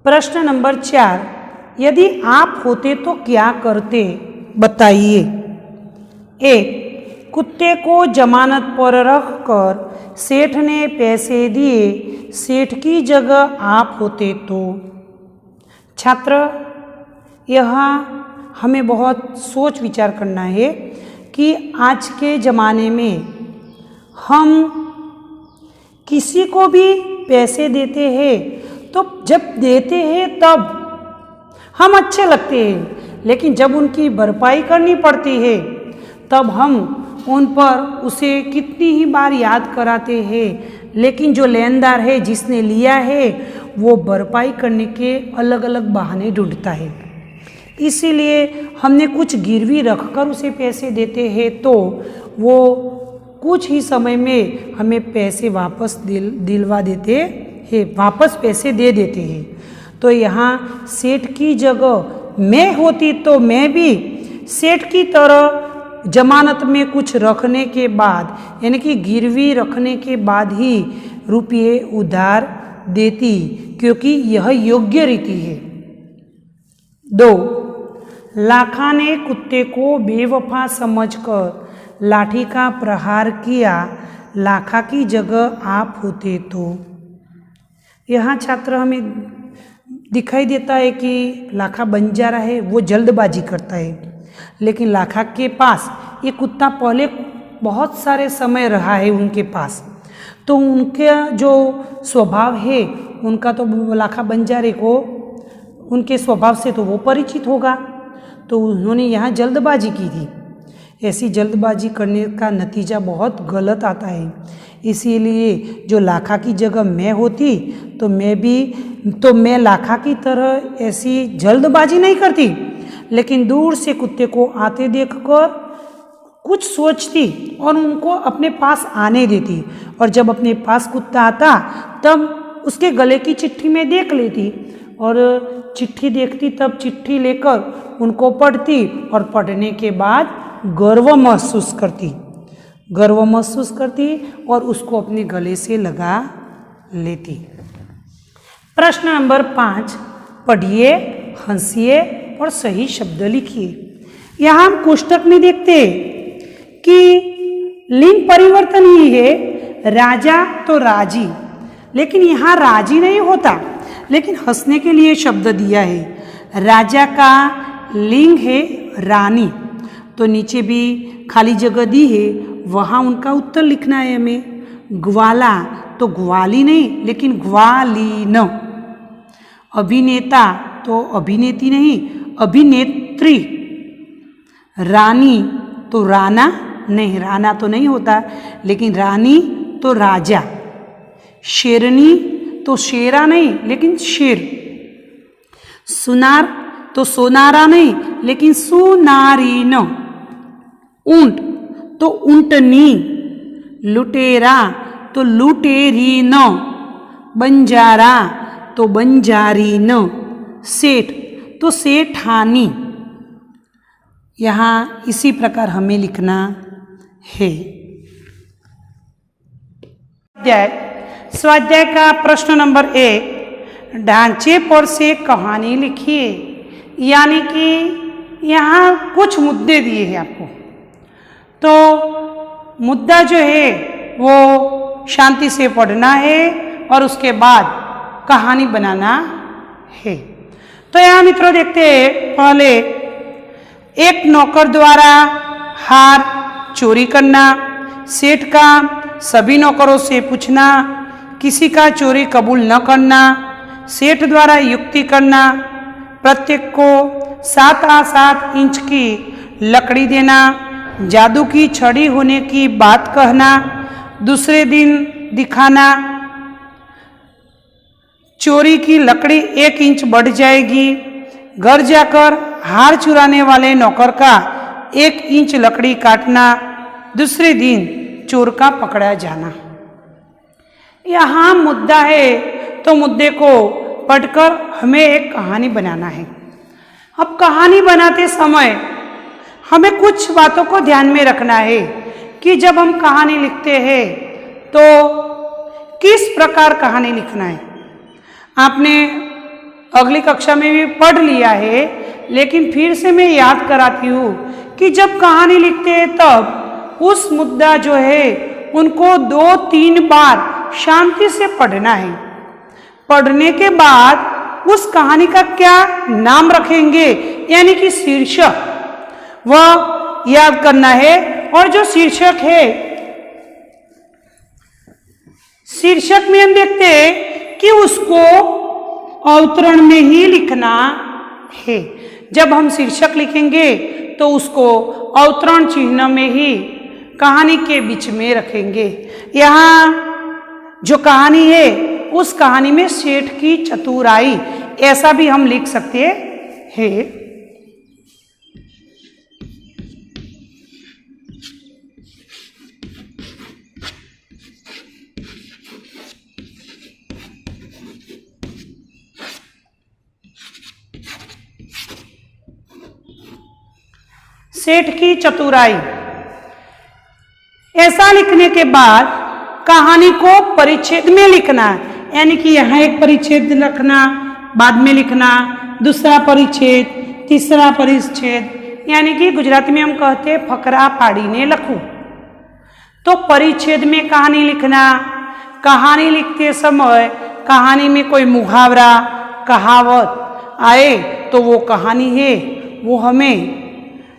प्रश्न नंबर 4, यदि आप होते तो क्या करते, बताइए। 1. कुत्ते को जमानत पर रखकर सेठ ने पैसे दिए, सेठ की जगह आप होते तो। छात्र, यहाँ हमें बहुत सोच विचार करना है कि आज के ज़माने में हम किसी को भी पैसे देते हैं तो जब देते हैं तब हम अच्छे लगते हैं, लेकिन जब उनकी भरपाई करनी पड़ती है तब हम उन पर उसे कितनी ही बार याद कराते हैं, लेकिन जो लेनदार है, जिसने लिया है, वो भरपाई करने के अलग अलग बहाने ढूंढता है। इसीलिए हमने कुछ गिरवी रखकर उसे पैसे देते हैं तो वो कुछ ही समय में हमें पैसे वापस दिलवा देते हैं, वापस पैसे दे देते हैं। तो यहाँ सेठ की जगह मैं होती तो मैं भी सेठ की तरह जमानत में कुछ रखने के बाद, यानी कि गिरवी रखने के बाद ही रुपये उधार देती, क्योंकि यह योग्य रीति है। 2. लाखा ने कुत्ते को बेवफा समझकर लाठी का प्रहार किया, लाखा की जगह आप होते तो। यहाँ छात्र हमें दिखाई देता है कि लाखा बंजारा है, वो जल्दबाजी करता है, लेकिन लाखा के पास ये कुत्ता पहले बहुत सारे समय रहा है उनके पास, तो उनका जो स्वभाव है, उनका तो लाखा बंजारे को उनके स्वभाव से तो वो परिचित होगा, तो उन्होंने यहाँ जल्दबाजी की थी। ऐसी जल्दबाजी करने का नतीजा बहुत गलत आता है। इसीलिए जो लाखा की जगह मैं होती तो मैं लाखा की तरह ऐसी जल्दबाजी नहीं करती, लेकिन दूर से कुत्ते को आते देखकर कुछ सोचती और उनको अपने पास आने देती, और जब अपने पास कुत्ता आता तब उसके गले की चिट्ठी में देख लेती, और चिट्ठी देखती तब चिट्ठी लेकर उनको पढ़ती, और पढ़ने के बाद गर्व महसूस करती और उसको अपने गले से लगा लेती। प्रश्न नंबर 5, पढ़िए, हंसिए और सही शब्द लिखिए। यहाँ हम कोष्टक में देखते कि लिंग परिवर्तन ही है, राजा तो राजी, लेकिन यहाँ राजी नहीं होता, लेकिन हंसने के लिए शब्द दिया है। राजा का लिंग है रानी, तो नीचे भी खाली जगह दी है, वहाँ उनका उत्तर लिखना है हमें। ग्वाला तो ग्वाली नहीं, लेकिन ग्वालीन। अभिनेता तो अभिनेत्री नहीं, अभिनेत्री। रानी तो राना नहीं, राना तो नहीं होता, लेकिन रानी तो राजा। शेरनी तो शेरा नहीं, लेकिन शेर। सुनार तो सोनारा नहीं, लेकिन सुनारीन। ऊंट तो ऊंटनी। लुटेरा तो लुटेरीन। बंजारा तो बंजारीन। सेठ तो सेठानी। यहाँ इसी प्रकार हमें लिखना है। स्वाध्याय का प्रश्न नंबर 1, ढांचे पर से कहानी लिखिए। यानी कि यहाँ कुछ मुद्दे दिए हैं आपको, तो मुद्दा जो है वो शांति से पढ़ना है और उसके बाद कहानी बनाना है। तो यहाँ मित्रों देखते हैं, पहले एक नौकर द्वारा हार चोरी करना, सेठ का सभी नौकरों से पूछना, किसी का चोरी कबूल न करना, सेठ द्वारा युक्ति करना, प्रत्येक को 7x7 इंच की लकड़ी देना, जादू की छड़ी होने की बात कहना, दूसरे दिन दिखाना, चोरी की लकड़ी 1 इंच बढ़ जाएगी, घर जाकर हार चुराने वाले नौकर का 1 इंच लकड़ी काटना, दूसरे दिन चोर का पकड़ा जाना। यहाँ मुद्दा है, तो मुद्दे को पढ़कर हमें एक कहानी बनाना है। अब कहानी बनाते समय हमें कुछ बातों को ध्यान में रखना है कि जब हम कहानी लिखते हैं तो किस प्रकार कहानी लिखना है। आपने अगली कक्षा में भी पढ़ लिया है, लेकिन फिर से मैं याद कराती हूँ कि जब कहानी लिखते हैं तब उस मुद्दा जो है उनको 2-3 बार शांति से पढ़ना है। पढ़ने के बाद उस कहानी का क्या नाम रखेंगे, यानी कि शीर्षक, वह याद करना है। और जो शीर्षक है, शीर्षक में हम देखते हैं कि उसको अवतरण में ही लिखना है। जब हम शीर्षक लिखेंगे तो उसको अवतरण चिन्ह में ही कहानी के बीच में रखेंगे। यहाँ जो कहानी है उस कहानी में सेठ की चतुराई, ऐसा भी हम लिख सकते हैं। सेठ की चतुराई, ऐसा लिखने के बाद कहानी को परिच्छेद में लिखना, यानी कि यहाँ एक परिच्छेद रखना, बाद में लिखना, दूसरा परिच्छेद, तीसरा परिच्छेद, यानी कि गुजराती में हम कहते हैं फकरा पाड़ीने लखू। तो परिच्छेद में कहानी लिखना। कहानी लिखते समय कहानी में कोई मुहावरा, कहावत आए तो वो कहानी है वो हमें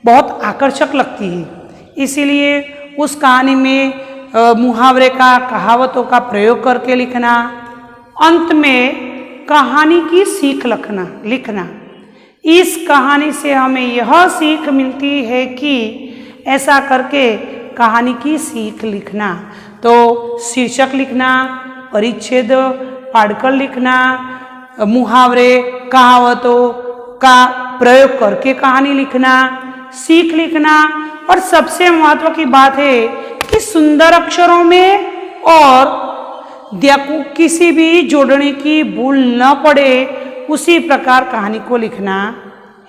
बहुत आकर्षक लगती है, इसीलिए उस कहानी में मुहावरे का, कहावतों का प्रयोग करके लिखना। अंत में कहानी की सीख लिखना। इस कहानी से हमें यह सीख मिलती है कि ऐसा करके कहानी की सीख लिखना। तो शीर्षक लिखना, परिच्छेद पढ़कर लिखना, मुहावरे, कहावतों का प्रयोग करके कहानी लिखना, सीख लिखना। और सबसे महत्व की बात है कि सुंदर अक्षरों में और किसी भी जोड़ने की भूल न पड़े, उसी प्रकार कहानी को लिखना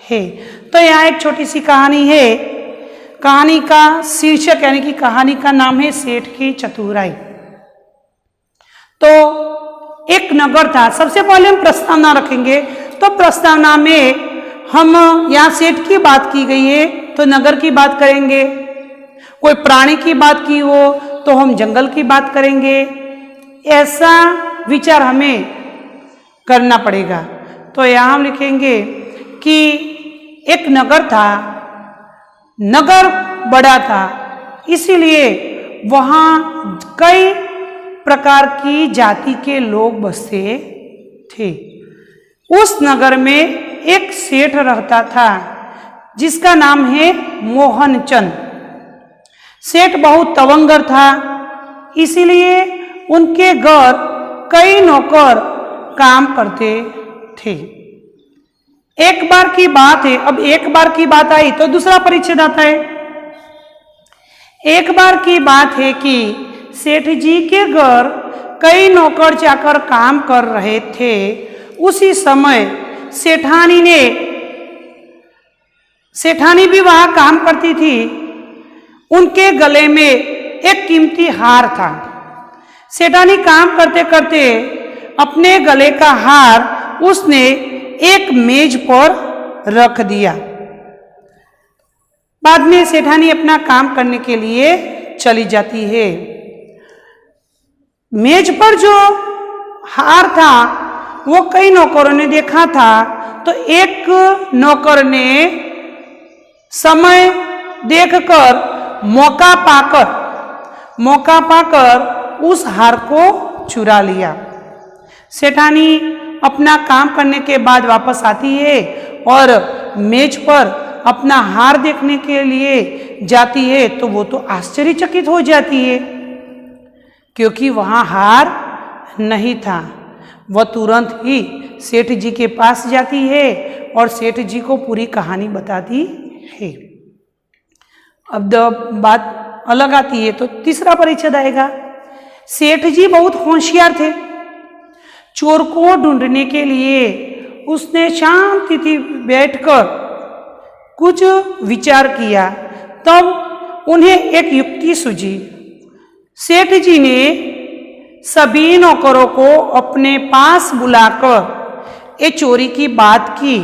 है। तो यहाँ एक छोटी सी कहानी है। कहानी का शीर्षक यानी कि कहानी का नाम है सेठ की चतुराई। तो एक नगर था। सबसे पहले हम प्रस्तावना रखेंगे। तो प्रस्तावना में हम यहाँ सेठ की बात की गई है तो नगर की बात करेंगे। कोई प्राणी की बात की हो तो हम जंगल की बात करेंगे। ऐसा विचार हमें करना पड़ेगा। तो यहाँ हम लिखेंगे कि एक नगर था, नगर बड़ा था, इसीलिए वहाँ कई प्रकार की जाति के लोग बसते थे। उस नगर में एक सेठ रहता था जिसका नाम है मोहनचंद। सेठ बहुत तवंगर था, इसीलिए उनके घर कई नौकर काम करते थे। एक बार की बात है, अब एक बार की बात आई तो दूसरा परिच्छेद आता है। एक बार की बात है कि सेठ जी के घर कई नौकर चाकर काम कर रहे थे। उसी समय सेठानी भी वहां काम करती थी। उनके गले में एक कीमती हार था। सेठानी काम करते करते अपने गले का हार उसने एक मेज पर रख दिया। बाद में सेठानी अपना काम करने के लिए चली जाती है। मेज पर जो हार था वो कई नौकरों ने देखा था। तो एक नौकर ने समय देखकर मौका पाकर उस हार को चुरा लिया। सेठानी अपना काम करने के बाद वापस आती है और मेज पर अपना हार देखने के लिए जाती है तो वो तो आश्चर्यचकित हो जाती है क्योंकि वहाँ हार नहीं था। वह तुरंत ही सेठ जी के पास जाती है और सेठ जी को पूरी कहानी बताती है। अब जब बात अलग आती है तो तीसरा परिच्छेद आएगा। सेठ जी बहुत होशियार थे। चोर को ढूंढने के लिए उसने शांति से बैठकर कुछ विचार किया। तब उन्हें एक युक्ति सूझी। सेठ जी ने सभी नौकरों को अपने पास बुलाकर ये चोरी की बात की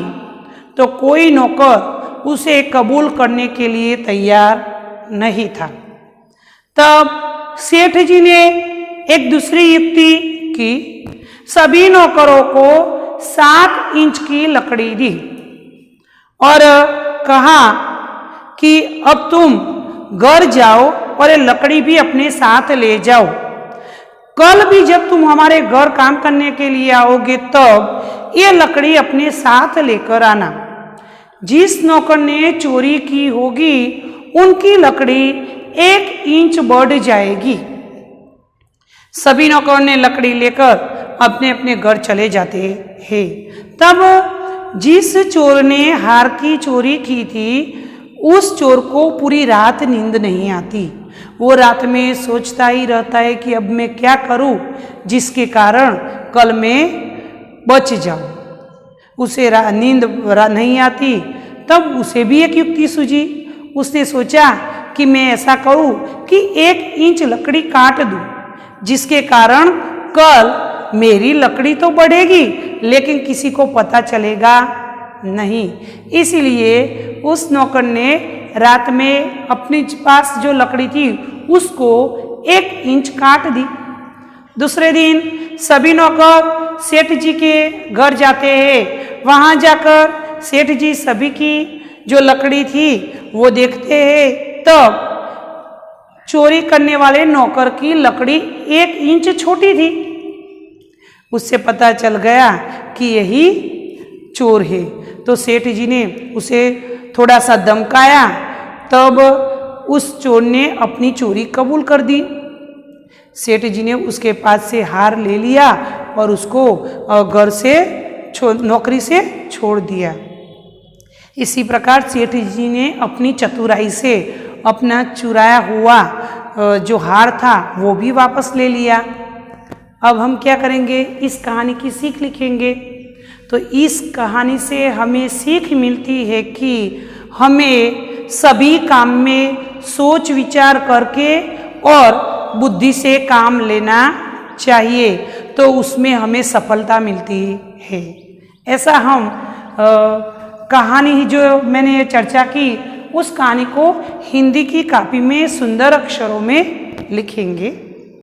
तो कोई नौकर उसे कबूल करने के लिए तैयार नहीं था। तब सेठ जी ने एक दूसरी युक्ति की, सभी नौकरों को 7 इंच की लकड़ी दी और कहा कि अब तुम घर जाओ और ये लकड़ी भी अपने साथ ले जाओ। कल भी जब तुम हमारे घर काम करने के लिए आओगे तब ये लकड़ी अपने साथ लेकर आना। जिस नौकर ने चोरी की होगी उनकी लकड़ी 1 इंच बढ़ जाएगी। सभी नौकरों ने लकड़ी लेकर अपने अपने घर चले जाते हैं। तब जिस चोर ने हार की चोरी की थी उस चोर को पूरी रात नींद नहीं आती। वो रात में सोचता ही रहता है कि अब मैं क्या करूं जिसके कारण कल मैं बच जाऊं। उसे नींद नहीं आती। तब उसे भी एक युक्ति सूझी। उसने सोचा कि मैं ऐसा करूं कि 1 इंच लकड़ी काट दूं, जिसके कारण कल मेरी लकड़ी तो बढ़ेगी लेकिन किसी को पता चलेगा नहीं। इसलिए उस नौकर ने रात में अपने पास जो लकड़ी थी उसको 1 इंच काट दी। दूसरे दिन सभी नौकर सेठ जी के घर जाते हैं। वहां जाकर सेठ जी सभी की जो लकड़ी थी वो देखते हैं। तब चोरी करने वाले नौकर की लकड़ी 1 इंच छोटी थी। उससे पता चल गया कि यही चोर है। तो सेठ जी ने उसे थोड़ा सा धमकाया। तब उस चोर ने अपनी चोरी कबूल कर दी। सेठ जी ने उसके पास से हार ले लिया और उसको घर से नौकरी से छोड़ दिया। इसी प्रकार सेठ जी ने अपनी चतुराई से अपना चुराया हुआ जो हार था वो भी वापस ले लिया। अब हम क्या करेंगे, इस कहानी की सीख लिखेंगे। तो इस कहानी से हमें सीख मिलती है कि हमें सभी काम में सोच विचार करके और बुद्धि से काम लेना चाहिए, तो उसमें हमें सफलता मिलती है। ऐसा हम कहानी जो मैंने चर्चा की उस कहानी को हिंदी की कॉपी में सुंदर अक्षरों में लिखेंगे।